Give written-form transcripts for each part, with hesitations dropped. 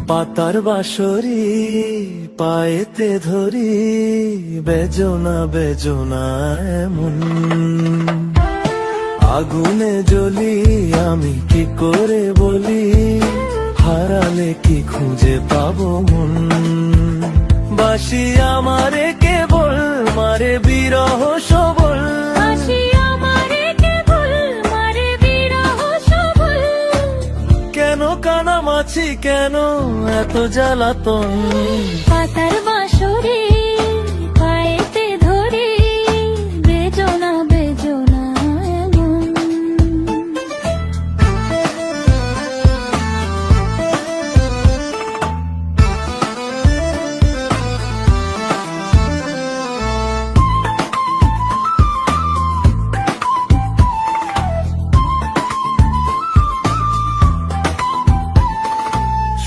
পাতার বাঁশরি পায়েতে ধরি, বেজনা বেজনা এমন। আগুনে জ্বলি আমি কি করে বলি, হারালে কি খুঁজে পাবো মন। বাসি আমারে কেবল মারে বিরহ সবল, কেন কানামাছি কেন এত জ্বালাতন। পাতার বাঁশরি পায়েতে ধরি, বেজনা বেজনা এমন।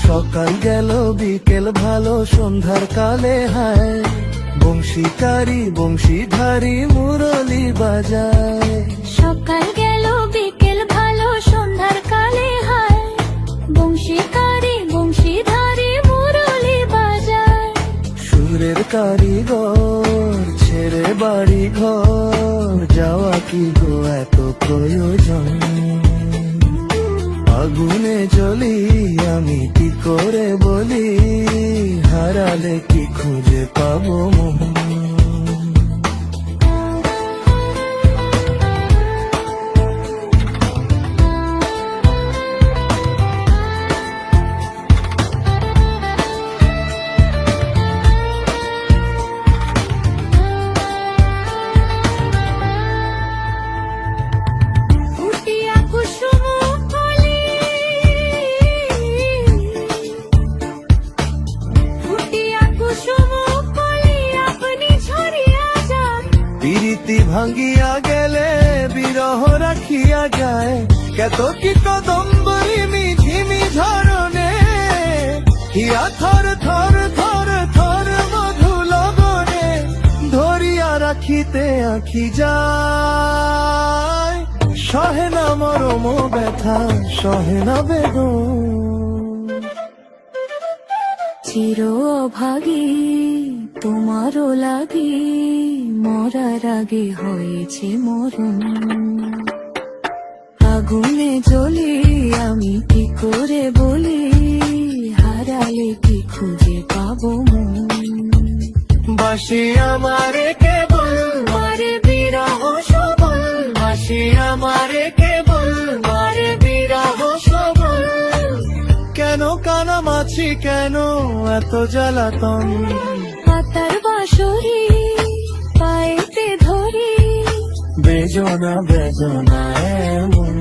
সকাল গেল বিকেল ভালো সন্ধ্যার কালে হায়, বংশীকারী বংশীধারী মুরলি বাজায়। সকাল গেল বিকেল ভালো সন্ধ্যার কালে হায়, বংশীকারী বংশীধারী মুরলি বাজায়। সুরের কারিগর ছেড়ে বাড়ি ঘর, যাওয়া কি গো এত প্রয়োজন। আগুনে জ্বলি আমি কি করে বলি, হারালে কি খুঁজে পাবো মন। প্রীতি ভাঙ্গিয়া গেলে বিরহ রাখিয়া যায়, কত কি কদম্বরী মিঝিমি ঝরনে। হিয়া থর থর থর থর মধু লগনে, ধরিয়া রাখিতে আঁখি যায়। সহে না মরম ব্যথা সহে না বেদন। চির অভাগী তোমারও লাগি, মরার আগে হয়েছে মরণ। আগুনে জ্বলি আমি কি করে বলি, হারালে কি খুঁজে পাবো মন। বাসি আমারে কেবল মারে বিরহ সবল, বাসি আমারে কেবল মারে বিরহ সবল, কেন কানামাছি কেন এত জ্বালাতন। পাতার বাঁশরি পায়েতে ধরি, বেজনা বেজনা এমন।